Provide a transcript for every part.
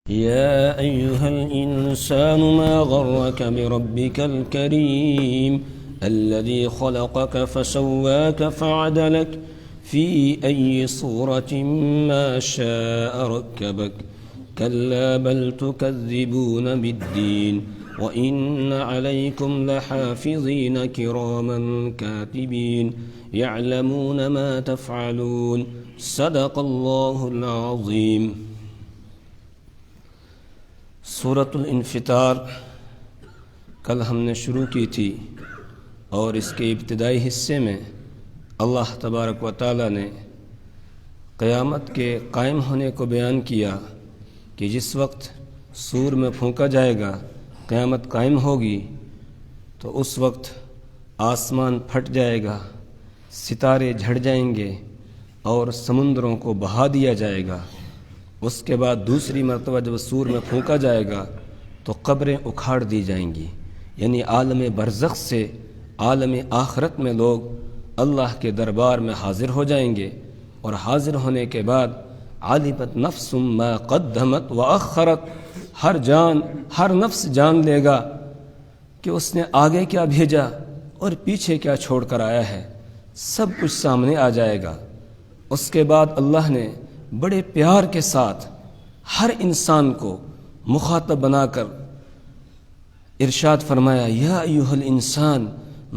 يا أيها الإنسان ما غرك بربك الكريم الذي خلقك فسواك فعدلك في أي صورة ما شاء ركبك كلا بل تكذبون بالدين وإن عليكم لحافظين كراما كاتبين يعلمون ما تفعلون صدق الله العظيم۔ سورۃ الانفطار کل ہم نے شروع کی تھی، اور اس کے ابتدائی حصے میں اللہ تبارک و تعالی نے قیامت کے قائم ہونے کو بیان کیا کہ جس وقت سور میں پھونکا جائے گا، قیامت قائم ہوگی، تو اس وقت آسمان پھٹ جائے گا، ستارے جھڑ جائیں گے اور سمندروں کو بہا دیا جائے گا۔ اس کے بعد دوسری مرتبہ جب سور میں پھونکا جائے گا تو قبریں اکھاڑ دی جائیں گی، یعنی عالم برزخ سے عالم آخرت میں لوگ اللہ کے دربار میں حاضر ہو جائیں گے، اور حاضر ہونے کے بعد علمت نفس ما قدمت واخرت، ہر جان، ہر نفس جان لے گا کہ اس نے آگے کیا بھیجا اور پیچھے کیا چھوڑ کر آیا ہے، سب کچھ سامنے آ جائے گا۔ اس کے بعد اللہ نے بڑے پیار کے ساتھ ہر انسان کو مخاطب بنا کر ارشاد فرمایا، یا ایھا الانسان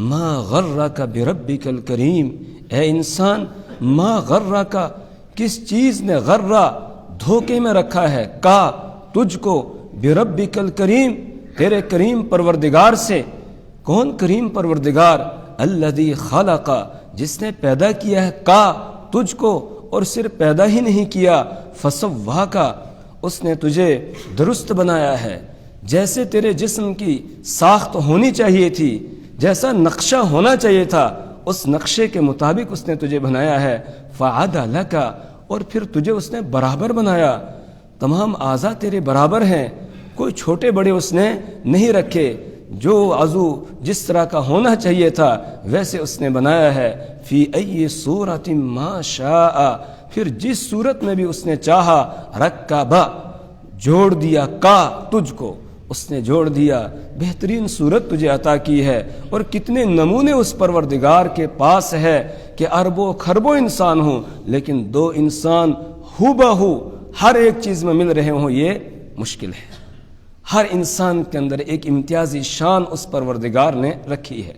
ما غرک بربک الکریم، اے انسان، ما غرک، کس چیز نے غرہ، دھوکے میں رکھا ہے، کا، تجھ کو، بربک الکریم، تیرے کریم پروردگار سے۔ کون کریم پروردگار؟ الذی خلق، جس نے پیدا کیا ہے، کا، تجھ کو، اور صرف پیدا ہی نہیں کیا، فسواک، اس نے تجھے درست بنایا ہے، جیسے تیرے جسم کی ساخت ہونی چاہیے تھی، جیسا نقشہ ہونا چاہیے تھا، اس نقشے کے مطابق اس نے تجھے بنایا ہے، فعدلک، اور پھر تجھے اس نے برابر بنایا، تمام اعضاء تیرے برابر ہیں، کوئی چھوٹے بڑے اس نے نہیں رکھے، جو عضو جس طرح کا ہونا چاہیے تھا ویسے اس نے بنایا ہے، فی ای صورت ما شاء، پھر جس صورت میں بھی اس نے چاہا، رکب، جوڑ دیا، کا، تجھ کو اس نے جوڑ دیا، بہترین صورت تجھے عطا کی ہے۔ اور کتنے نمونے اس پروردگار کے پاس ہے کہ اربوں خربوں انسان ہوں، لیکن دو انسان ہو بہو ہر ایک چیز میں مل رہے ہوں، یہ مشکل ہے۔ ہر انسان کے اندر ایک امتیازی شان اس پروردگار نے رکھی ہے۔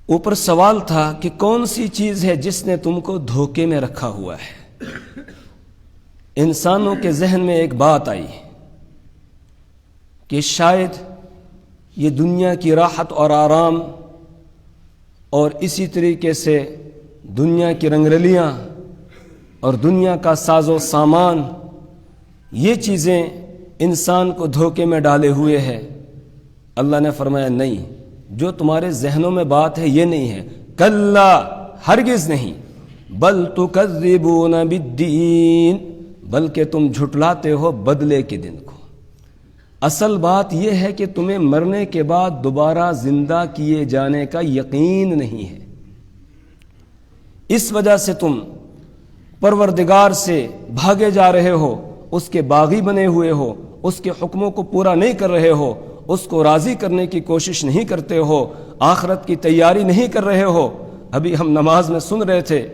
اوپر سوال تھا کہ کون سی چیز ہے جس نے تم کو دھوکے میں رکھا ہوا ہے؟ انسانوں کے ذہن میں ایک بات آئی کہ شاید یہ دنیا کی راحت اور آرام، اور اسی طریقے سے دنیا کی رنگرلیاں اور دنیا کا ساز و سامان، یہ چیزیں انسان کو دھوکے میں ڈالے ہوئے ہیں۔ اللہ نے فرمایا نہیں، جو تمہارے ذہنوں میں بات ہے یہ نہیں ہے، کلا، ہرگز نہیں، بل تکذبون بالدین، بلکہ تم جھٹلاتے ہو بدلے کے دن کو۔ اصل بات یہ ہے کہ تمہیں مرنے کے بعد دوبارہ زندہ کیے جانے کا یقین نہیں ہے، اس وجہ سے تم پروردگار سے بھاگے جا رہے ہو، اس کے باغی بنے ہوئے ہو، اس کے حکموں کو پورا نہیں کر رہے ہو، اس کو راضی کرنے کی کوشش نہیں کرتے ہو، آخرت کی تیاری نہیں کر رہے ہو۔ ابھی ہم نماز میں سن رہے تھے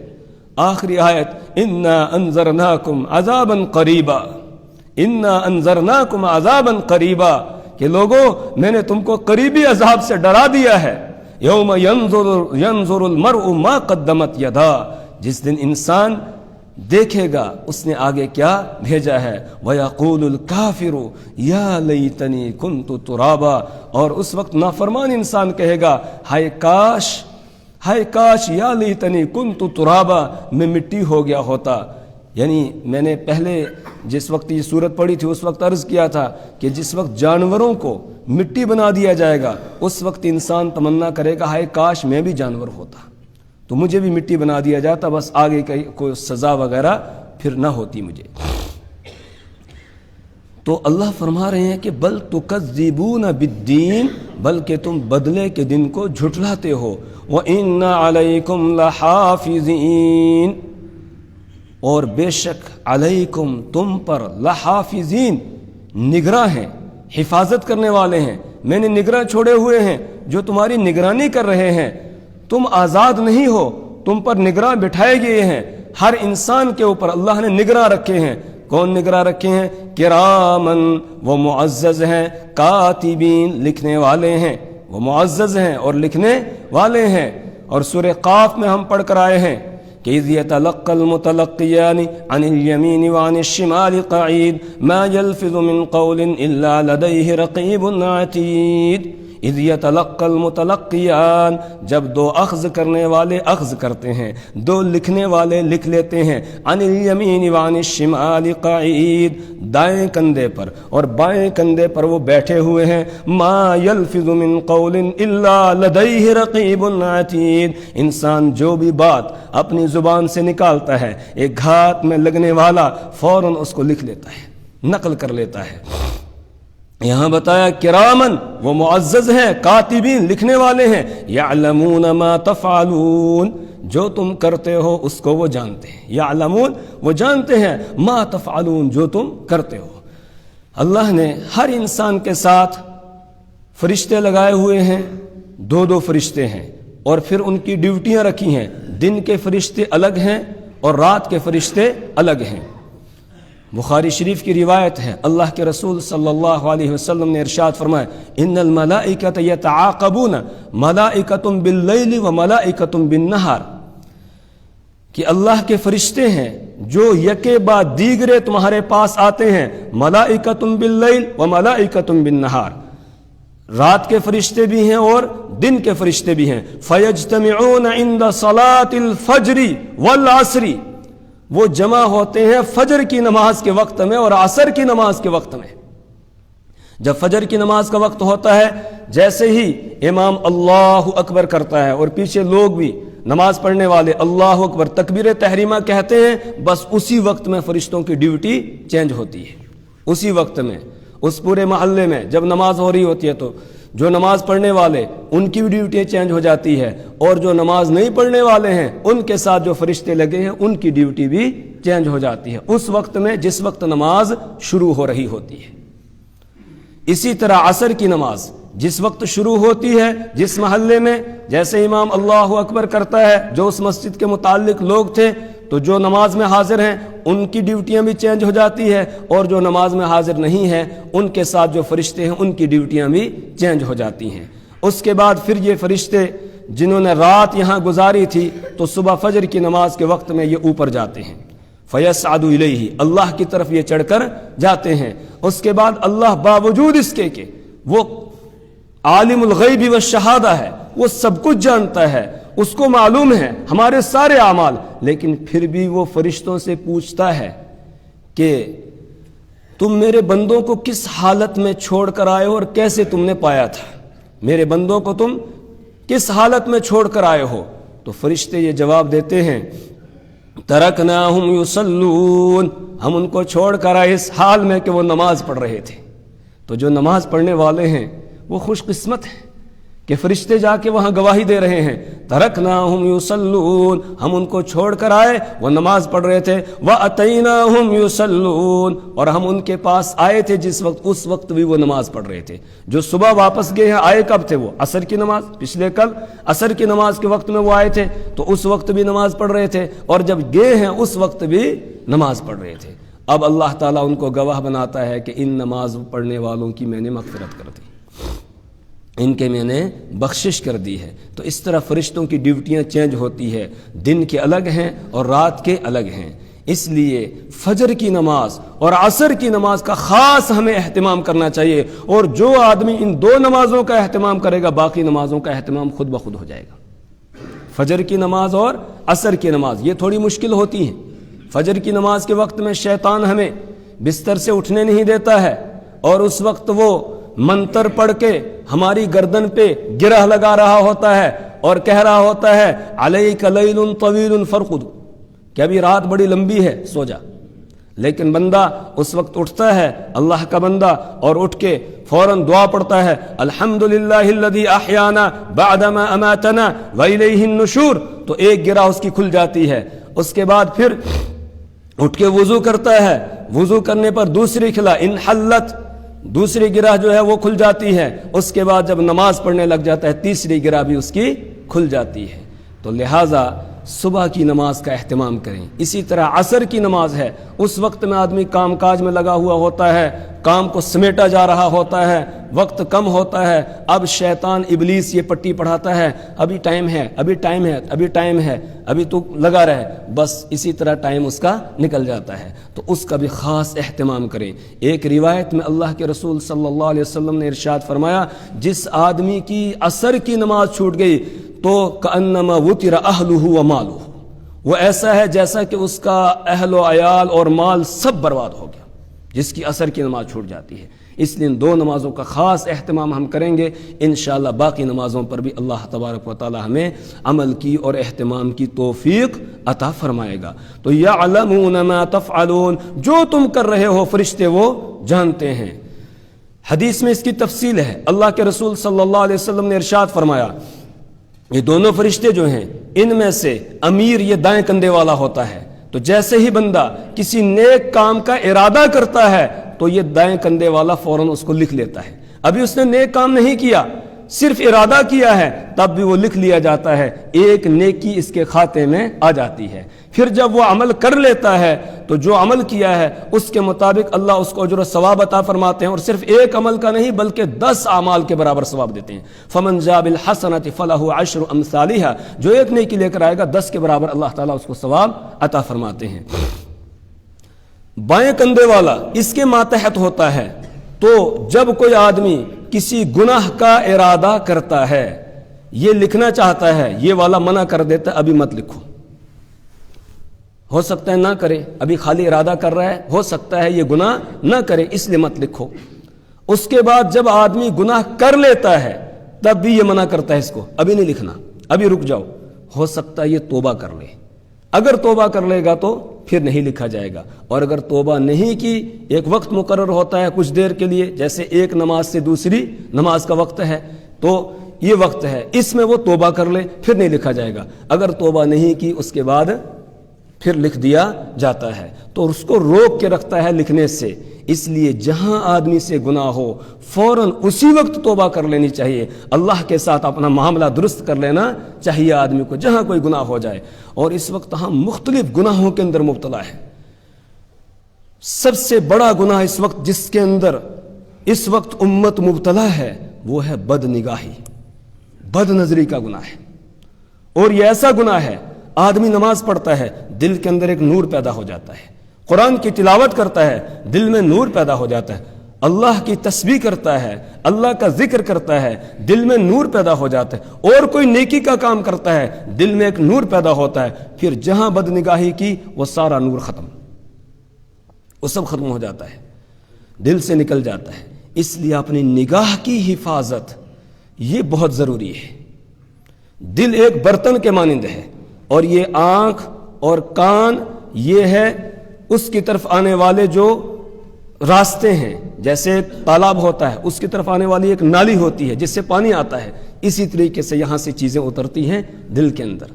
آخری آیت، انا انذرناکم عذابا قریبا، انا انذرناکم عذابا قریبا، کہ لوگو میں نے تم کو قریبی عذاب سے ڈرا دیا ہے۔ یوم ینظر المرء ما قدمت یدا، جس دن انسان دیکھے گا اس نے آگے کیا بھیجا ہے، وَيَقُولُ الْكَافِرُ يَا لَيْتَنِي كُنْتُ تُرَابًا، اور اس وقت نافرمان انسان کہے گا، ہائے کاش، ہائے کاش، یا لیتنی کنت ترابا، میں مٹی ہو گیا ہوتا۔ یعنی میں نے پہلے جس وقت یہ صورت پڑھی تھی اس وقت عرض کیا تھا کہ جس وقت جانوروں کو مٹی بنا دیا جائے گا اس وقت انسان تمنا کرے گا، ہائے کاش میں بھی جانور ہوتا تو مجھے بھی مٹی بنا دیا جاتا، بس آگے کوئی سزا وغیرہ پھر نہ ہوتی مجھے۔ تو اللہ فرما رہے ہیں کہ بل تکذبون بالدین، بلکہ تم بدلے کے دن کو جھٹلاتے ہو۔ وَإِنَّ عَلَيْكُمْ لَحَافِظِينَ، اور بے شک علیکم تم پر لحافظین نگراں ہیں، حفاظت کرنے والے ہیں، میں نے نگراں چھوڑے ہوئے ہیں جو تمہاری نگرانی کر رہے ہیں، تم آزاد نہیں ہو، تم پر نگراں بٹھائے گئے ہیں، ہر انسان کے اوپر اللہ نے نگراں رکھے ہیں۔ کون نگراں رکھے ہیں؟ کرامن، وہ معزز ہیں، کاتبین، لکھنے والے ہیں، وہ معزز ہیں اور لکھنے والے ہیں۔ اور سورہ قاف میں ہم پڑھ کر آئے ہیں کہ اذ يتلقى المتلقيان عن اليمين وعن الشمال قعيد ما يلفظ من قول الا لديه رقيب عتيد۔ اذ يتلقى المتلقيان، جب دو اخذ کرنے والے اخذ کرتے ہیں، دو لکھنے والے لکھ لیتے ہیں، عن الیمین وعن الشمال قعید، دائیں کندھے پر اور بائیں کندھے پر وہ بیٹھے ہوئے ہیں، ما یلفظ من قول الا لدیہ رقیب عتید، انسان جو بھی بات اپنی زبان سے نکالتا ہے ایک گھات میں لگنے والا فوراً اس کو لکھ لیتا ہے، نقل کر لیتا ہے۔ یہاں بتایا کرامن، وہ معزز ہیں، کاتبین، لکھنے والے ہیں، یعلمون ما تفعلون، جو تم کرتے ہو اس کو وہ جانتے ہیں، یعلمون، وہ جانتے ہیں، ما تفعلون، جو تم کرتے ہو۔ اللہ نے ہر انسان کے ساتھ فرشتے لگائے ہوئے ہیں، دو دو فرشتے ہیں، اور پھر ان کی ڈیوٹیاں رکھی ہیں، دن کے فرشتے الگ ہیں اور رات کے فرشتے الگ ہیں۔ بخاری شریف کی روایت ہے، اللہ کے رسول صلی اللہ علیہ وسلم نے ارشاد فرمایا، ان الملائکۃ یتعاقبون ملائکۃ باللیل و ملائکۃ بالنہار، کہ اللہ کے فرشتے ہیں جو یکے بعد دیگرے تمہارے پاس آتے ہیں، ملائکۃ باللیل و ملائکۃ بالنہار، رات کے فرشتے بھی ہیں اور دن کے فرشتے بھی ہیں، فیجتمعون عند صلاۃ الفجر والعصر، وہ جمع ہوتے ہیں فجر کی نماز کے وقت میں اور عصر کی نماز کے وقت میں۔ جب فجر کی نماز کا وقت ہوتا ہے، جیسے ہی امام اللہ اکبر کرتا ہے اور پیچھے لوگ بھی نماز پڑھنے والے اللہ اکبر تکبیر تحریمہ کہتے ہیں، بس اسی وقت میں فرشتوں کی ڈیوٹی چینج ہوتی ہے، اسی وقت میں اس پورے محلے میں جب نماز ہو رہی ہوتی ہے تو جو نماز پڑھنے والے ان کی بھی ڈیوٹی چینج ہو جاتی ہے، اور جو نماز نہیں پڑھنے والے ہیں ان کے ساتھ جو فرشتے لگے ہیں ان کی ڈیوٹی بھی چینج ہو جاتی ہے اس وقت میں جس وقت نماز شروع ہو رہی ہوتی ہے۔ اسی طرح عصر کی نماز جس وقت شروع ہوتی ہے، جس محلے میں جیسے امام اللہ اکبر کرتا ہے، جو اس مسجد کے متعلق لوگ تھے تو جو نماز میں حاضر ہیں ان کی ڈیوٹیاں بھی چینج ہو جاتی ہے، اور جو نماز میں حاضر نہیں ہیں ان کے ساتھ جو فرشتے ہیں ان کی ڈیوٹیاں بھی چینج ہو جاتی ہیں۔ اس کے بعد پھر یہ فرشتے جنہوں نے رات یہاں گزاری تھی تو صبح فجر کی نماز کے وقت میں یہ اوپر جاتے ہیں، فیصعد الیہ، اللہ کی طرف یہ چڑھ کر جاتے ہیں۔ اس کے بعد اللہ باوجود اس کے کہ وہ عالم الغیب والشہادہ ہے، وہ سب کچھ جانتا ہے، اس کو معلوم ہے ہمارے سارے اعمال، لیکن پھر بھی وہ فرشتوں سے پوچھتا ہے کہ تم میرے بندوں کو کس حالت میں چھوڑ کر آئے ہو اور کیسے تم نے پایا تھا، میرے بندوں کو تم کس حالت میں چھوڑ کر آئے ہو؟ تو فرشتے یہ جواب دیتے ہیں، ترکناہم یصلون، ہم ان کو چھوڑ کر آئے اس حال میں کہ وہ نماز پڑھ رہے تھے۔ تو جو نماز پڑھنے والے ہیں وہ خوش قسمت ہیں کہ فرشتے جا کے وہاں گواہی دے رہے ہیں، ترکناہم یصلون، ہم ان کو چھوڑ کر آئے، وہ نماز پڑھ رہے تھے، واتیناہم یصلون، اور ہم ان کے پاس آئے تھے جس وقت، اس وقت بھی وہ نماز پڑھ رہے تھے۔ جو صبح واپس گئے ہیں آئے کب تھے؟ وہ عصر کی نماز، پچھلے کل عصر کی نماز کے وقت میں وہ آئے تھے تو اس وقت بھی نماز پڑھ رہے تھے، اور جب گئے ہیں اس وقت بھی نماز پڑھ رہے تھے۔ اب اللہ تعالیٰ ان کو گواہ بناتا ہے کہ ان نماز پڑھنے والوں کی میں نے مغفرت کر دی، ان کے میں نے بخشش کر دی ہے۔ تو اس طرح فرشتوں کی ڈیوٹیاں چینج ہوتی ہے، دن کے الگ ہیں اور رات کے الگ ہیں۔ اس لیے فجر کی نماز اور عصر کی نماز کا خاص ہمیں اہتمام کرنا چاہیے، اور جو آدمی ان دو نمازوں کا اہتمام کرے گا باقی نمازوں کا اہتمام خود بخود ہو جائے گا۔ فجر کی نماز اور عصر کی نماز یہ تھوڑی مشکل ہوتی ہیں۔ فجر کی نماز کے وقت میں شیطان ہمیں بستر سے اٹھنے نہیں دیتا ہے، اور اس وقت وہ منتر پڑھ کے ہماری گردن پہ گرہ لگا رہا ہوتا ہے اور کہہ رہا ہوتا ہے علیک لیل طویل فرقد، کہ ابھی رات بڑی لمبی ہے سو جا۔ لیکن بندہ اس وقت اٹھتا ہے، اللہ کا بندہ، اور اٹھ کے فوراً دعا پڑھتا ہے، الحمدللہ الذی احیانا بعدما اماتنا والیہ النشور، تو ایک گرہ اس کی کھل جاتی ہے۔ اس کے بعد پھر اٹھ کے وضو کرتا ہے، وضو کرنے پر دوسری خلا انحلت، دوسری گرہ جو ہے وہ کھل جاتی ہے، اس کے بعد جب نماز پڑھنے لگ جاتا ہے تیسری گرہ بھی اس کی کھل جاتی ہے۔ تو لہٰذا صبح کی نماز کا اہتمام کریں۔ اسی طرح عصر کی نماز ہے، اس وقت میں آدمی کام کاج میں لگا ہوا ہوتا ہے، کام کو سمیٹا جا رہا ہوتا ہے، وقت کم ہوتا ہے، اب شیطان ابلیس یہ پٹی پڑھاتا ہے، ابھی ٹائم ہے، ابھی ٹائم ہے، ابھی ٹائم ہے، ابھی تو لگا رہے، بس اسی طرح ٹائم اس کا نکل جاتا ہے۔ تو اس کا بھی خاص اہتمام کریں۔ ایک روایت میں اللہ کے رسول صلی اللہ علیہ وسلم نے ارشاد فرمایا، جس آدمی کی عصر کی نماز چھوٹ گئی تو کأنما وطر اہلہ و مالہ، وہ ایسا ہے جیسا کہ اس کا اہل و عیال اور مال سب برباد ہو گیا، جس کی عصر کی نماز چھوٹ جاتی ہے۔ اس لیے ان دو نمازوں کا خاص اہتمام ہم کریں گے، انشاءاللہ باقی نمازوں پر بھی اللہ تبارک و تعالی ہمیں عمل کی اور اہتمام کی توفیق عطا فرمائے گا۔ تو یعلمون ما تفعلون، جو تم کر رہے ہو فرشتے وہ جانتے ہیں۔ حدیث میں اس کی تفصیل ہے، اللہ کے رسول صلی اللہ علیہ وسلم نے ارشاد فرمایا، یہ دونوں فرشتے جو ہیں ان میں سے امیر یہ دائیں کندھے والا ہوتا ہے، تو جیسے ہی بندہ کسی نیک کام کا ارادہ کرتا ہے تو یہ دائیں کندھے والا فوراً اس کو لکھ لیتا ہے۔ ابھی اس نے نیک کام نہیں کیا، صرف ارادہ کیا ہے، تب بھی وہ لکھ لیا جاتا ہے، ایک نیکی اس کے کھاتے میں آ جاتی ہے۔ پھر جب وہ عمل کر لیتا ہے تو جو عمل کیا ہے اس کے مطابق اللہ اس کو اجر و ثواب عطا فرماتے ہیں، اور صرف ایک عمل کا نہیں بلکہ 10 اعمال کے برابر ثواب دیتے ہیں۔ فمن جاء بالحسنۃ فلہ عشر امثالھا، جو ایک نیکی لے کر آئے گا 10 کے برابر اللہ تعالیٰ اس کو ثواب عطا فرماتے ہیں۔ بائیں کندھے والا اس کے ماتحت ہوتا ہے، تو جب کوئی آدمی کسی گناہ کا ارادہ کرتا ہے، یہ لکھنا چاہتا ہے، یہ والا منع کر دیتا ہے ابھی مت لکھو، ہو سکتا ہے نہ کرے، ابھی خالی ارادہ کر رہا ہے، ہو سکتا ہے یہ گناہ نہ کرے اس لیے مت لکھو۔ اس کے بعد جب آدمی گناہ کر لیتا ہے تب بھی یہ منع کرتا ہے اس کو، ابھی نہیں لکھنا، ابھی رک جاؤ، ہو سکتا ہے یہ توبہ کر لے، اگر توبہ کر لے گا تو پھر نہیں لکھا جائے گا، اور اگر توبہ نہیں کی، ایک وقت مقرر ہوتا ہے کچھ دیر کے لیے، جیسے ایک نماز سے دوسری نماز کا وقت ہے تو یہ وقت ہے، اس میں وہ توبہ کر لے پھر نہیں لکھا جائے گا، اگر توبہ نہیں کی اس کے بعد پھر لکھ دیا جاتا ہے، تو اس کو روک کے رکھتا ہے لکھنے سے۔ اس لیے جہاں آدمی سے گناہ ہو فوراً اسی وقت توبہ کر لینی چاہیے، اللہ کے ساتھ اپنا معاملہ درست کر لینا چاہیے آدمی کو جہاں کوئی گناہ ہو جائے۔ اور اس وقت ہم مختلف گناہوں کے اندر مبتلا ہے۔ سب سے بڑا گناہ اس وقت جس کے اندر اس وقت امت مبتلا ہے وہ ہے بد نگاہی، بد نظری کا گناہ ہے۔ اور یہ ایسا گناہ ہے، آدمی نماز پڑھتا ہے دل کے اندر ایک نور پیدا ہو جاتا ہے، قرآن کی تلاوت کرتا ہے دل میں نور پیدا ہو جاتا ہے، اللہ کی تسبیح کرتا ہے، اللہ کا ذکر کرتا ہے، دل میں نور پیدا ہو جاتا ہے، اور کوئی نیکی کا کام کرتا ہے دل میں ایک نور پیدا ہوتا ہے، پھر جہاں بد نگاہی کی وہ سارا نور ختم، وہ سب ختم ہو جاتا ہے، دل سے نکل جاتا ہے۔ اس لیے اپنی نگاہ کی حفاظت یہ بہت ضروری ہے۔ دل ایک برتن کے مانند ہے، اور یہ آنکھ اور کان یہ ہے اس کی طرف آنے والے جو راستے ہیں، جیسے ایک تالاب ہوتا ہے اس کی طرف آنے والی ایک نالی ہوتی ہے جس سے پانی آتا ہے، اسی طریقے سے یہاں سے چیزیں اترتی ہیں دل کے اندر۔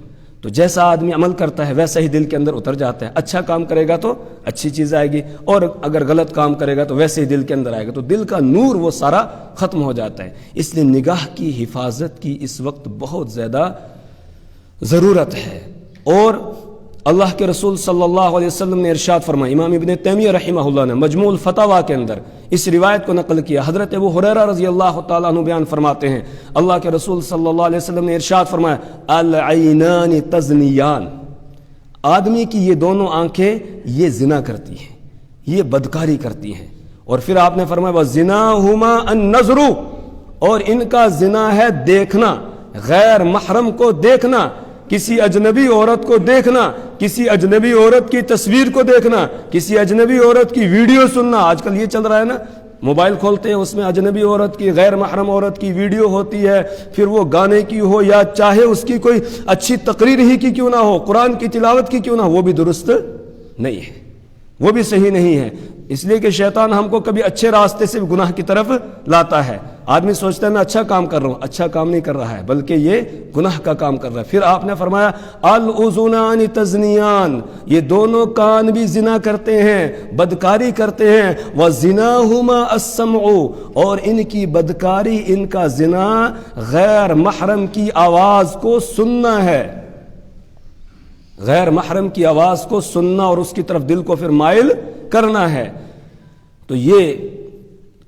تو جیسا آدمی عمل کرتا ہے ویسا ہی دل کے اندر اتر جاتا ہے، اچھا کام کرے گا تو اچھی چیز آئے گی، اور اگر غلط کام کرے گا تو ویسے ہی دل کے اندر آئے گا، تو دل کا نور وہ سارا ختم ہو جاتا ہے۔ اس لیے نگاہ کی حفاظت کی اس وقت بہت زیادہ ضرورت ہے۔ اور اللہ کے رسول صلی اللہ علیہ وسلم نے ارشاد فرمایا، امام ابن تیمیہ رحمہ اللہ نے مجموع الفتاوی کے اندر اس روایت کو نقل کیا، حضرت ابو ہریرہ رضی اللہ تعالیٰ عنہ بیان فرماتے ہیں، اللہ کے رسول صلی اللہ علیہ وسلم نے ارشاد فرمایا، العینان تزنیان، آدمی کی یہ دونوں آنکھیں یہ زنا کرتی ہیں، یہ بدکاری کرتی ہیں، اور پھر آپ نے فرمایا وَزِنَاهُمَا النَّظْرُ، اور ان کا زنا ہے دیکھنا، غیر محرم کو دیکھنا، کسی اجنبی عورت کو دیکھنا، کسی اجنبی عورت کی تصویر کو دیکھنا، کسی اجنبی عورت کی ویڈیو سننا۔ آج کل یہ چل رہا ہے نا، موبائل کھولتے ہیں اس میں اجنبی عورت کی، غیر محرم عورت کی ویڈیو ہوتی ہے، پھر وہ گانے کی ہو یا چاہے اس کی کوئی اچھی تقریر ہی کی کیوں نہ ہو، قرآن کی تلاوت کی کیوں نہ ہو، وہ بھی درست نہیں ہے، وہ بھی صحیح نہیں ہے۔ اس لیے کہ شیطان ہم کو کبھی اچھے راستے سے گناہ کی طرف لاتا ہے، آدمی سوچتا ہے میں اچھا کام کر رہا ہوں، اچھا کام نہیں کر رہا ہے بلکہ یہ گناہ کا کام کر رہا ہے۔ پھر آپ نے فرمایا الاذنان تزنیان، یہ دونوں کان بھی زنا کرتے ہیں، بدکاری کرتے ہیں، وزناہما السمع، اور ان کی بدکاری، ان کا زنا غیر محرم کی آواز کو سننا ہے، غیر محرم کی آواز کو سننا اور اس کی طرف دل کو پھر مائل کرنا ہے، تو یہ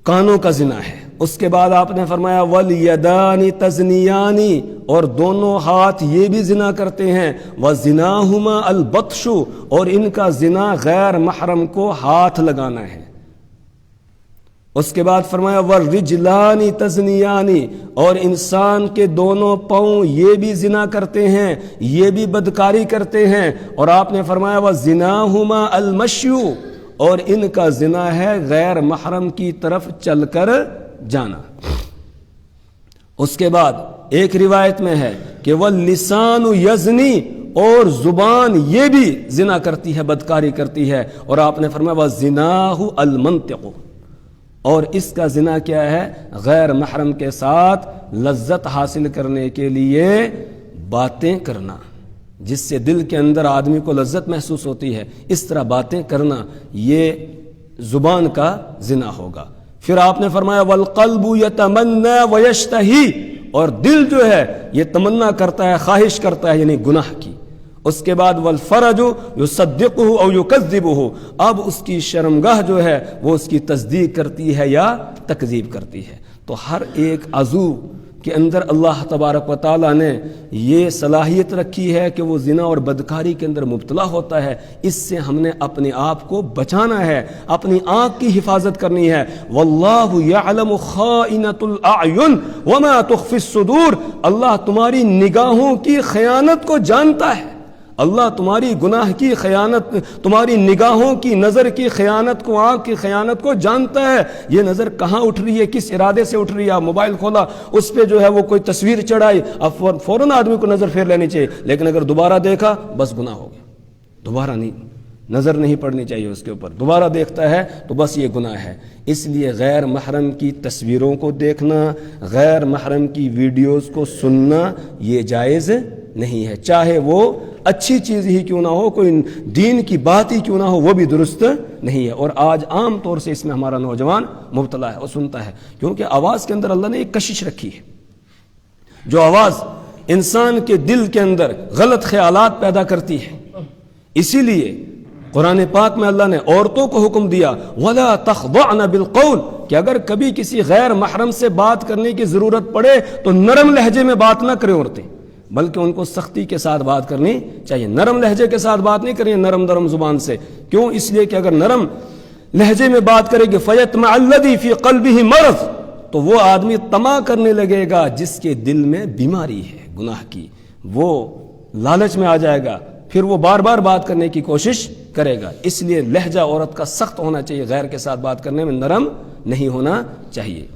کانوں کا زنا ہے۔ اس کے بعد آپ نے فرمایا والیدان تزنیان، اور دونوں ہاتھ یہ بھی زنا کرتے ہیں، وزناہما البطش، اور ان کا زنا غیر محرم کو ہاتھ لگانا ہے۔ اس کے بعد فرمایا والرجلان تزنیان، اور انسان کے دونوں پاؤں یہ بھی زنا کرتے ہیں، یہ بھی بدکاری کرتے ہیں، اور آپ نے فرمایا وزناہما المشی، اور ان کا زنا ہے غیر محرم کی طرف چل کر جانا۔ اس کے بعد ایک روایت میں ہے کہ واللسان یزنی، اور زبان یہ بھی زنا کرتی ہے، بدکاری کرتی ہے، اور آپ نے فرمایا وزناہ المنطق، اور اس کا زنا کیا ہے؟ غیر محرم کے ساتھ لذت حاصل کرنے کے لیے باتیں کرنا، جس سے دل کے اندر آدمی کو لذت محسوس ہوتی ہے، اس طرح باتیں کرنا، یہ زبان کا زنا ہوگا۔ پھر آپ نے فرمایا والقلب یتمنی ویشتہی، اور دل جو ہے یہ تمنا کرتا ہے، خواہش کرتا ہے، یعنی گناہ کی۔ اس کے بعد والفرج یصدقہ او یکذبہ، اب اس کی شرمگاہ جو ہے وہ اس کی تصدیق کرتی ہے یا تکذیب کرتی ہے۔ تو ہر ایک عضو کے اندر اللہ تبارک و تعالیٰ نے یہ صلاحیت رکھی ہے کہ وہ زنا اور بدکاری کے اندر مبتلا ہوتا ہے، اس سے ہم نے اپنے آپ کو بچانا ہے، اپنی آنکھ کی حفاظت کرنی ہے۔ واللہ یعلم خائنۃ الاعین وما تخفی الصدور، اللہ تمہاری نگاہوں کی خیانت کو جانتا ہے، اللہ تمہاری گناہ کی خیانت، تمہاری نگاہوں کی، نظر کی خیانت کو، آنکھ کی خیانت کو جانتا ہے۔ یہ نظر کہاں اٹھ رہی ہے، کس ارادے سے اٹھ رہی ہے؟ آپ موبائل کھولا، اس پہ جو ہے وہ کوئی تصویر چڑھائی، اب فوراً آدمی کو نظر پھیر لینی چاہیے، لیکن اگر دوبارہ دیکھا بس گناہ ہو گیا، دوبارہ نہیں، نظر نہیں پڑنی چاہیے اس کے اوپر، دوبارہ دیکھتا ہے تو بس یہ گناہ ہے۔ اس لیے غیر محرم کی تصویروں کو دیکھنا، غیر محرم کی ویڈیوز کو سننا یہ جائز نہیں ہے، چاہے وہ اچھی چیز ہی کیوں نہ ہو، کوئی دین کی بات ہی کیوں نہ ہو، وہ بھی درست نہیں ہے۔ اور آج عام طور سے اس میں ہمارا نوجوان مبتلا ہے اور سنتا ہے، کیونکہ آواز کے اندر اللہ نے ایک کشش رکھی ہے، جو آواز انسان کے دل کے اندر غلط خیالات پیدا کرتی ہے۔ اسی لیے قرآن پاک میں اللہ نے عورتوں کو حکم دیا وَلَا تَخْضَعْنَ بِالْقَوْلِ، کہ اگر کبھی کسی غیر محرم سے بات کرنے کی ضرورت پڑے تو نرم لہجے میں بات نہ کریں عورتیں، بلکہ ان کو سختی کے ساتھ بات کرنی چاہیے، نرم لہجے کے ساتھ بات نہیں کرنی، نرم درم زبان سے۔ کیوں؟ اس لیے کہ اگر نرم لہجے میں بات کرے گی فَيَطْمَعَ الَّذِي فِي قَلْبِهِ مَرَضٌ، تو وہ آدمی طمع کرنے لگے گا جس کے دل میں بیماری ہے گناہ کی، وہ لالچ میں آ جائے گا، پھر وہ بار بار بات کرنے کی کوشش کرے گا۔ اس لیے لہجہ عورت کا سخت ہونا چاہیے، غیر کے ساتھ بات کرنے میں نرم نہیں ہونا چاہیے،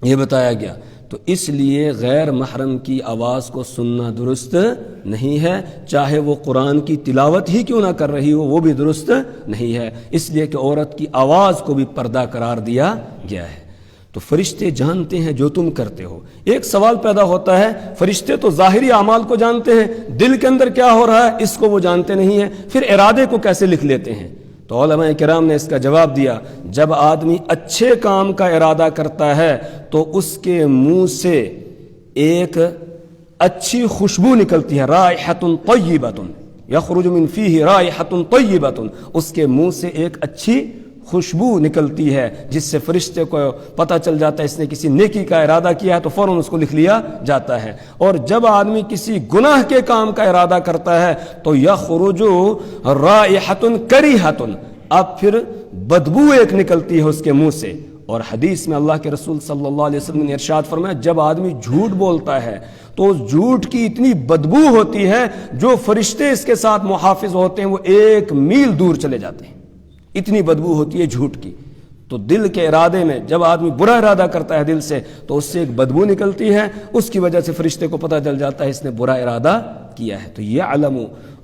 یہ بتایا گیا۔ تو اس لیے غیر محرم کی آواز کو سننا درست نہیں ہے، چاہے وہ قرآن کی تلاوت ہی کیوں نہ کر رہی ہو، وہ بھی درست نہیں ہے، اس لیے کہ عورت کی آواز کو بھی پردہ قرار دیا گیا ہے۔ تو فرشتے جانتے ہیں جو تم کرتے ہو۔ ایک سوال پیدا ہوتا ہے، فرشتے تو ظاہری اعمال کو جانتے ہیں، دل کے اندر کیا ہو رہا ہے اس کو وہ جانتے نہیں ہیں، پھر ارادے کو کیسے لکھ لیتے ہیں؟ تو علماء کرام نے اس کا جواب دیا، جب آدمی اچھے کام کا ارادہ کرتا ہے تو اس کے منہ سے ایک اچھی خوشبو نکلتی ہے، رائحۃ طیبۃ یخرج من فیہ رائحۃ طیبۃ، اس کے منہ سے ایک اچھی خوشبو نکلتی ہے جس سے فرشتے کو پتہ چل جاتا ہے اس نے کسی نیکی کا ارادہ کیا ہے، تو فوراً اس کو لکھ لیا جاتا ہے۔ اور جب آدمی کسی گناہ کے کام کا ارادہ کرتا ہے تو یخرج رائحۃ کریہۃ، اب پھر بدبو ایک نکلتی ہے اس کے منہ سے۔ اور حدیث میں اللہ کے رسول صلی اللہ علیہ وسلم نے ارشاد فرمایا، جب آدمی جھوٹ بولتا ہے تو اس جھوٹ کی اتنی بدبو ہوتی ہے جو فرشتے اس کے ساتھ محافظ ہوتے ہیں وہ 1 میل دور چلے جاتے ہیں، اتنی بدبو ہوتی ہے جھوٹ کی۔ تو دل کے ارادے میں جب آدمی برا ارادہ کرتا ہے دل سے تو اس سے ایک بدبو نکلتی ہے، اس کی وجہ سے فرشتے کو پتہ چل جاتا ہے اس نے برا ارادہ کیا ہے. تو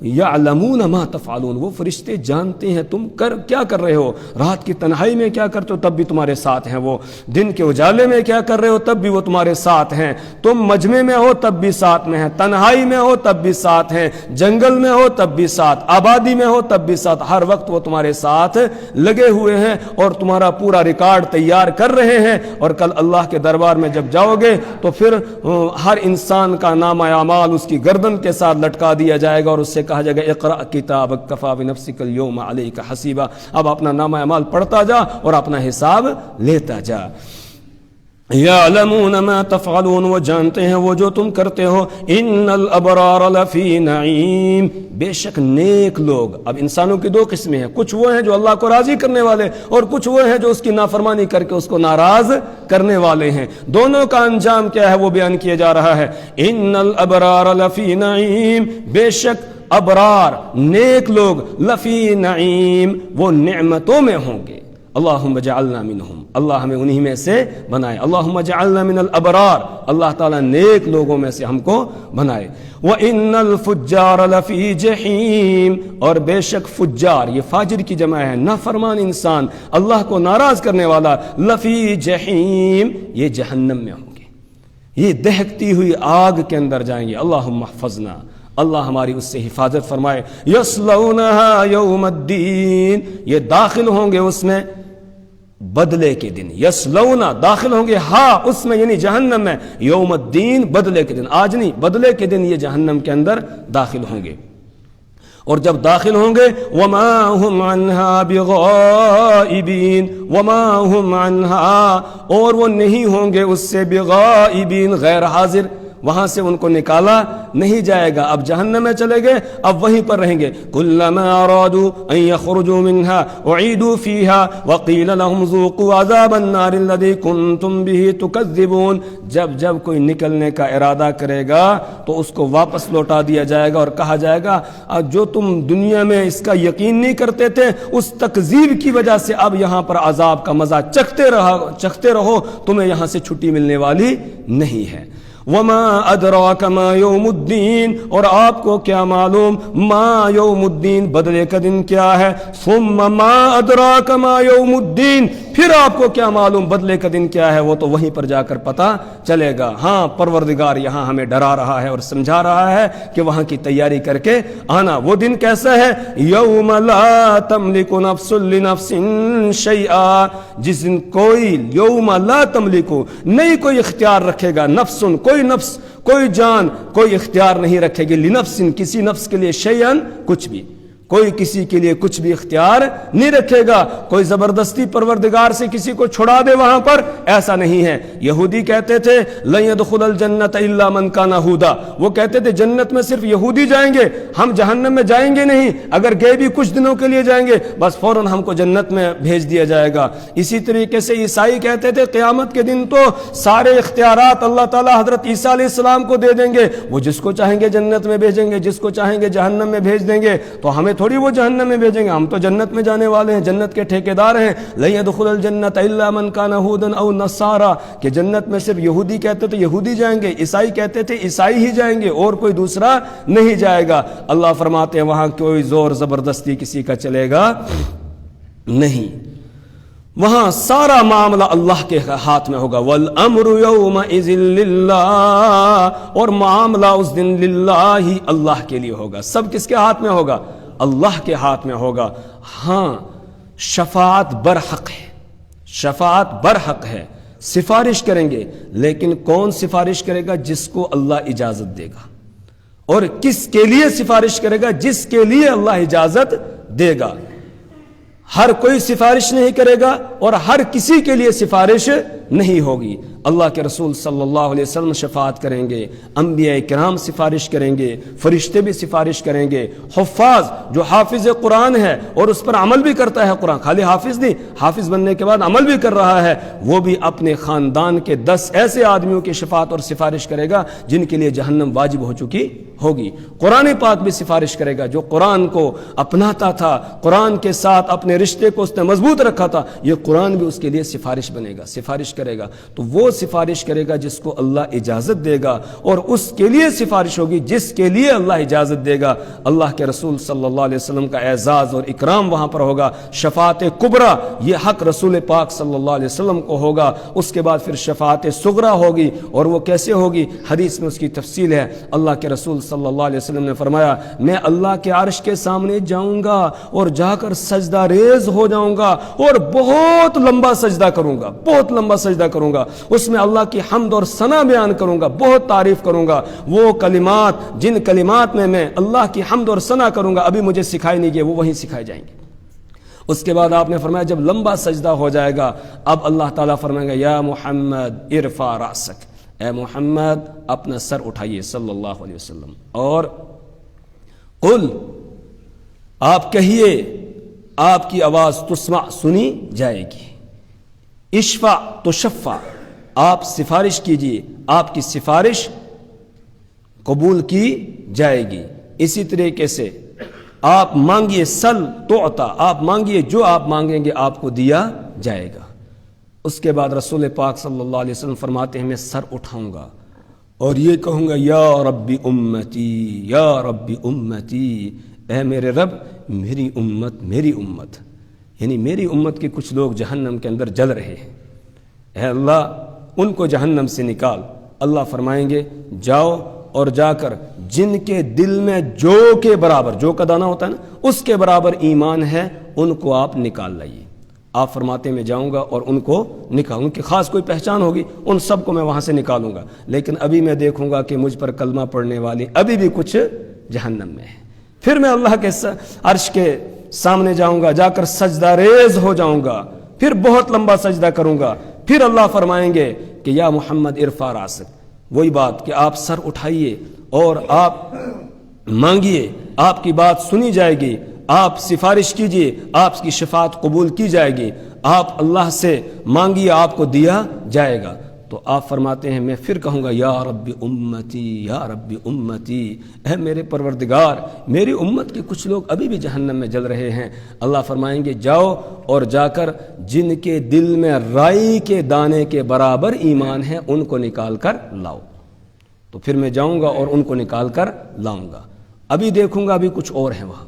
یعلمون ما تفعلون، وہ فرشتے جانتے ہیں تم کیا کر رہے ہو. رات کی تنہائی میں کیا کرتے ہو تب بھی تمہارے ساتھ ہیں وہ. دن کے اجالے میں کیا کر رہے ہو تب بھی وہ تمہارے ساتھ ہیں. تم مجمع میں ہو تب بھی ساتھ میں ہیں، تنہائی میں ہو تب بھی ساتھ ہیں، جنگل میں ہو تب بھی ساتھ، آبادی میں ہو تب بھی ساتھ. ہر وقت وہ تمہارے ساتھ لگے ہوئے ہیں اور تمہارا پورا ریکارڈ تیار کر رہے ہیں. اور کل اللہ کے دربار میں جب جاؤ گے تو پھر ہر انسان کا نامہ اعمال اس کی گردن کے ساتھ لٹکا دیا جائے گا اور اس سے کہا جائے گا اقرأ کتابک کفی بنفسک اليوم علیک حسیبا. اب اپنا نامہ اعمال پڑھتا جا اور اپنا حساب لیتا جا. یعلمون ما تفعلون، وہ جانتے ہیں وہ جو تم کرتے ہو. ان الابرار لفی نعیم، بے شک نیک لوگ. اب انسانوں کی دو قسمیں ہیں، کچھ وہ ہیں جو اللہ کو راضی کرنے والے اور کچھ وہ ہیں جو اس کی نافرمانی کر کے اس کو ناراض کرنے والے ہیں. دونوں کا انجام کیا ہے وہ بیان کیا جا رہا ہے. ان الابرار لفی نعیم، بے شک ابرار نیک لوگ لفی نعیم، وہ نعمتوں میں ہوں گے. اللہم اجعلنا منہم، اللہ ہمیں انہی میں سے بنائے. اللہم اجعلنا من الابرار، اللہ تعالیٰ نیک لوگوں میں سے ہم کو بنائے. وَإِنَّ الْفُجَّارَ لَفِي جَحِيمٍ، اور بے شک فجار، یہ فاجر کی جمع ہے، نافرمان انسان، اللہ کو ناراض کرنے والا. لفی جہیم، یہ جہنم میں ہوں گے، یہ دہکتی ہوئی آگ کے اندر جائیں گے. اللہم احفظنا، اللہ ہماری اس سے حفاظت فرمائے. یصلونها یوم الدین، یہ داخل ہوں گے اس میں بدلے کے دن. یصلونا، داخل ہوں گے اس میں یعنی جہنم میں. یوم الدین، بدلے کے دن، آج نہیں، بدلے کے دن یہ جہنم کے اندر داخل ہوں گے. اور جب داخل ہوں گے وما هم عنها بغائبین، وما هم عنها، اور وہ نہیں ہوں گے اس سے بغائبین، غیر حاضر. وہاں سے ان کو نکالا نہیں جائے گا. اب جہنم میں چلے گئے، اب وہیں پر رہیں گے. کلما ارادوا ان يخرجوا منها اعيدوا فيها وقيل لهم ذوقوا عذاب النار الذي كنتم به تكذبون. جب کوئی نکلنے کا ارادہ کرے گا تو اس کو واپس لوٹا دیا جائے گا اور کہا جائے گا جو تم دنیا میں اس کا یقین نہیں کرتے تھے، اس تکذیب کی وجہ سے اب یہاں پر عذاب کا مزہ چکھتے رہو، تمہیں یہاں سے چھٹی ملنے والی نہیں ہے. وما ادراک ما یوم الدین، اور آپ کو کیا معلوم ما یوم الدین، بدلے کا دن کیا ہے. ثم ما ادراک ما یوم الدین، پھر آپ کو کیا معلوم بدلے کا دن کیا ہے، وہ تو وہیں پر جا کر پتہ چلے گا. ہاں، پروردگار یہاں ہمیں ڈرا رہا ہے اور سمجھا رہا ہے کہ وہاں کی تیاری کر کے آنا. وہ دن کیسا ہے؟ یوم لا تملک نفس لنفس شیئا، جس دن یوم لا تملک، نہیں کوئی اختیار رکھے گا، کوئی نفس، کوئی جان، کوئی اختیار نہیں رکھے گی. لنفس، کسی نفس کے لیے، شیئن، کچھ بھی، کوئی کسی کے لیے کچھ بھی اختیار نہیں رکھے گا. کوئی زبردستی پروردگار سے کسی کو چھڑا دے وہاں پر، ایسا نہیں ہے. یہودی کہتے تھے لن يدخل الجنت الا من كان هودا، وہ کہتے تھے جنت میں صرف یہودی جائیں گے، ہم جہنم میں جائیں گے نہیں. اگر گئے بھی کچھ دنوں کے لیے جائیں گے، بس فوراً ہم کو جنت میں بھیج دیا جائے گا. اسی طریقے سے عیسائی کہتے تھے قیامت کے دن تو سارے اختیارات اللہ تعالیٰ حضرت عیسیٰ علیہ السلام کو دے دیں گے، وہ جس کو چاہیں گے جنت میں بھیجیں گے، جس کو چاہیں گے جہنم میں بھیج دیں گے. تو ہمیں تھوڑی وہ جہنم میں بھیجیں گے، ہم تو جنت میں جانے والے ہیں، جنت کے ٹھیکیدار ہیں. لن يدخل الجنت الا من كان هودا او نصارى، کہ جنت میں صرف یہودی کہتے تو یہودی جائیں گے، عیسائی کہتے تھے عیسائی ہی جائیں گے اور کوئی دوسرا نہیں جائے گا. اللہ فرماتے ہیں وہاں کوئی زور زبردستی کسی کا چلے گا نہیں، وہاں سارا معاملہ اللہ کے ہاتھ میں ہوگا. والامر یومئذ للہ، اور معاملہ اس دن للہ ہی، اللہ کے لیے ہوگا. سب کس کے ہاتھ میں ہوگا؟ اللہ کے ہاتھ میں ہوگا. ہاں، شفاعت برحق ہے، شفاعت برحق ہے. سفارش کریں گے، لیکن کون سفارش کرے گا؟ جس کو اللہ اجازت دے گا. اور کس کے لیے سفارش کرے گا؟ جس کے لیے اللہ اجازت دے گا. ہر کوئی سفارش نہیں کرے گا اور ہر کسی کے لیے سفارش نہیں ہوگی. اللہ کے رسول صلی اللہ علیہ وسلم شفاعت کریں گے، انبیاء کرام سفارش کریں گے، فرشتے بھی سفارش کریں گے. حفاظ، جو حافظ قرآن ہے اور اس پر عمل بھی کرتا ہے، قرآن خالی حافظ نہیں، حافظ بننے کے بعد عمل بھی کر رہا ہے، وہ بھی اپنے خاندان کے 10 ایسے آدمیوں کی شفاعت اور سفارش کرے گا جن کے لیے جہنم واجب ہو چکی ہوگی. قرآن پاک بھی سفارش کرے گا. جو قرآن کو اپناتا تھا، قرآن کے ساتھ اپنے رشتے کو اس نے مضبوط رکھا تھا، یہ قرآن بھی اس کے لیے سفارش بنے گا، سفارش کرے گا. تو وہ سفارش کرے گا جس کو اللہ اجازت دے گا، اور اس کے لیے سفارش ہوگی جس کے لیے اللہ اجازت دے گا۔ اللہ کے رسول صلی اللہ علیہ وسلم کا اعزاز اور اکرام وہاں پر ہوگا۔ شفاعت کبریٰ یہ حق رسول پاک صلی اللہ علیہ وسلم کو ہوگا۔ اس کے بعد پھر شفاعت صغریٰ ہوگی، اور وہ کیسے ہوگی؟ حدیث میں اس کی تفصیل ہے۔ اللہ کے رسول صلی اللہ علیہ وسلم نے فرمایا، میں اللہ کے عرش کے سامنے جاؤں گا اور جا کر سجدہ ریز ہو جاؤں گا، اور بہت لمبا سجدہ کروں گا، بہت لمبا سجدہ کروں گا۔ اس میں اللہ کی حمد اور ثنا بیان کروں گا، بہت تعریف کروں گا۔ وہ کلمات جن کلمات میں اللہ کی حمد اور ثنا کروں گا ابھی مجھے سکھائے نہیں گئے، وہ وہیں سکھائے جائیں گے۔ اس کے بعد آپ نے فرمایا جب لمبا سجدہ ہو جائے گا، اب اللہ تعالیٰ فرمائے گا یا محمد ارفع رأسک، اے محمد اپنا سر اٹھائیے صلی اللہ علیہ وسلم، اور قل، آپ کہیے، آپ کی آواز تسمع، سنی جائے گی، اشفع تشفع، آپ سفارش کیجئے، آپ کی سفارش قبول کی جائے گی۔ اسی طریقے سے آپ مانگیے، سل تعطا، آپ مانگیے، جو آپ مانگیں گے آپ کو دیا جائے گا۔ اس کے بعد رسول پاک صلی اللہ علیہ وسلم فرماتے ہیں میں سر اٹھاؤں گا اور یہ کہوں گا یا ربی امتی، یا ربی امتی، اے میرے رب میری امت، میری امت، یعنی میری امت کے کچھ لوگ جہنم کے اندر جل رہے ہیں، اے اللہ ان کو جہنم سے نکال۔ اللہ فرمائیں گے جاؤ اور جا کر جن کے دل میں جو کے برابر، جو کا دانہ ہوتا ہے نا، اس کے برابر ایمان ہے، ان کو آپ نکال لائیے۔ آپ فرماتے ہیں میں جاؤں گا اور ان کو نکالوں، ان کی خاص کوئی پہچان ہوگی، ان سب کو میں وہاں سے نکالوں گا، لیکن ابھی میں دیکھوں گا کہ مجھ پر کلمہ پڑھنے والی ابھی بھی کچھ جہنم میں ہے۔ پھر میں اللہ کے عرش کے سامنے جاؤں گا، جا کر سجدہ ریز ہو جاؤں گا، پھر بہت لمبا سجدہ کروں گا۔ پھر اللہ فرمائیں گے کہ یا محمد ارفع راسک، وہی بات کہ آپ سر اٹھائیے اور آپ مانگیے، آپ کی بات سنی جائے گی، آپ سفارش کیجئے، آپ کی شفاعت قبول کی جائے گی، آپ اللہ سے مانگیے، آپ کو دیا جائے گا۔ تو آپ فرماتے ہیں میں پھر کہوں گا یا رب امتی، یا رب امتی، اے میرے پروردگار میری امت کے کچھ لوگ ابھی بھی جہنم میں جل رہے ہیں۔ اللہ فرمائیں گے جاؤ اور جا کر جن کے دل میں رائی کے دانے کے برابر ایمان ہے ان کو نکال کر لاؤ۔ تو پھر میں جاؤں گا اور ان کو نکال کر لاؤں گا، ابھی دیکھوں گا ابھی کچھ اور ہیں وہاں،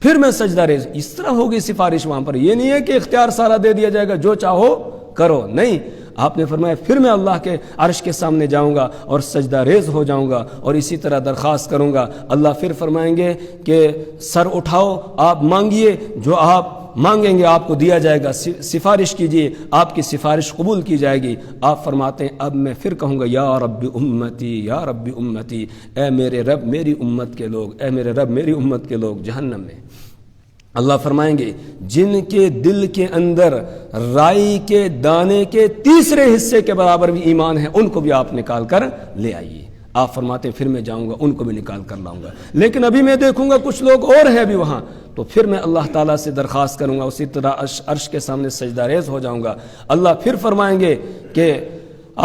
پھر میں سجدہ ریز۔ اس طرح ہوگی سفارش وہاں پر، یہ نہیں ہے کہ اختیار سارا دے دیا جائے گا جو چاہو کرو، نہیں، آپ نے فرمایا پھر میں اللہ کے عرش کے سامنے جاؤں گا اور سجدہ ریز ہو جاؤں گا اور اسی طرح درخواست کروں گا۔ اللہ پھر فرمائیں گے کہ سر اٹھاؤ، آپ مانگیے، جو آپ مانگیں گے آپ کو دیا جائے گا، سفارش کیجئے، آپ کی سفارش قبول کی جائے گی۔ آپ فرماتے ہیں اب میں پھر کہوں گا یا رب امتی، یا رب امتی، اے میرے رب میری امت کے لوگ، اے میرے رب میری امت کے لوگ جہنم میں۔ اللہ فرمائیں گے جن کے دل کے اندر رائی کے دانے کے تیسرے حصے کے برابر بھی ایمان ہے ان کو بھی آپ نکال کر لے آئیے۔ آپ فرماتے ہیں پھر میں جاؤں گا ان کو بھی نکال کر لاؤں گا، لیکن ابھی میں دیکھوں گا کچھ لوگ اور ہیں بھی وہاں، تو پھر میں اللہ تعالیٰ سے درخواست کروں گا، اسی طرح عرش کے سامنے سجدہ ریز ہو جاؤں گا۔ اللہ پھر فرمائیں گے کہ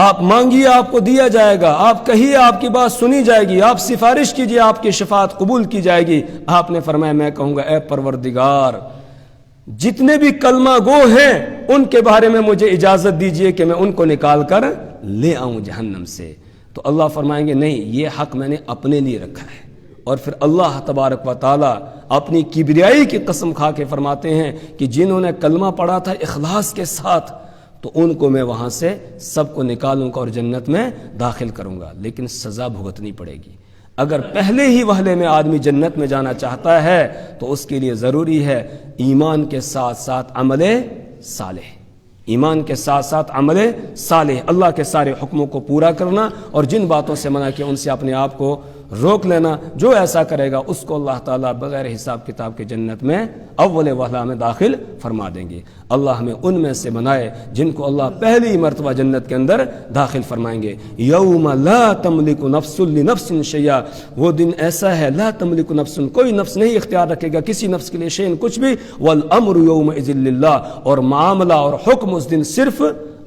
آپ مانگیے آپ کو دیا جائے گا، آپ کہیے آپ کی بات سنی جائے گی، آپ سفارش کیجئے آپ کی شفاعت قبول کی جائے گی۔ آپ نے فرمایا میں کہوں گا اے پروردگار جتنے بھی کلمہ گو ہیں ان کے بارے میں مجھے اجازت دیجئے کہ میں ان کو نکال کر لے آؤں جہنم سے۔ تو اللہ فرمائیں گے نہیں، یہ حق میں نے اپنے لیے رکھا ہے۔ اور پھر اللہ تبارک و تعالی اپنی کبریائی کی قسم کھا کے فرماتے ہیں کہ جنہوں نے کلمہ پڑھا تھا اخلاص کے ساتھ تو ان کو میں وہاں سے سب کو نکالوں گا اور جنت میں داخل کروں گا، لیکن سزا بھگتنی پڑے گی۔ اگر پہلے ہی وہلے میں آدمی جنت میں جانا چاہتا ہے تو اس کے لیے ضروری ہے ایمان کے ساتھ ساتھ عمل صالح، ایمان کے ساتھ ساتھ عمل صالح، اللہ کے سارے حکموں کو پورا کرنا اور جن باتوں سے منع کیا ان سے اپنے آپ کو روک لینا۔ جو ایسا کرے گا اس کو اللہ تعالیٰ بغیر حساب کتاب کے جنت میں اول وہلہ میں داخل فرما دیں گے۔ اللہ ہمیں ان میں سے بنائے جن کو اللہ پہلی مرتبہ جنت کے اندر داخل فرمائیں گے۔ یوم لا تملک نفس لنفس شیئا، وہ دن ایسا ہے لا تملک نفس، کوئی نفس نہیں اختیار رکھے گا کسی نفس کے لیے شیئن کچھ بھی، والامر یومئذ للہ، اور معاملہ اور حکم اس دن صرف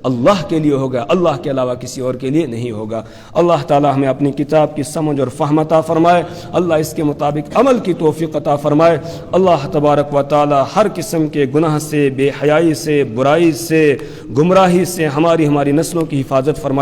اللہ کے لیے ہوگا، اللہ کے علاوہ کسی اور کے لیے نہیں ہوگا۔ اللہ تعالی ہمیں اپنی کتاب کی سمجھ اور فہم عطا فرمائے، اللہ اس کے مطابق عمل کی توفیق عطا فرمائے۔ اللہ تبارک و تعالی ہر قسم کے گناہ سے، بے حیائی سے، برائی سے، گمراہی سے ہماری نسلوں کی حفاظت فرمائے۔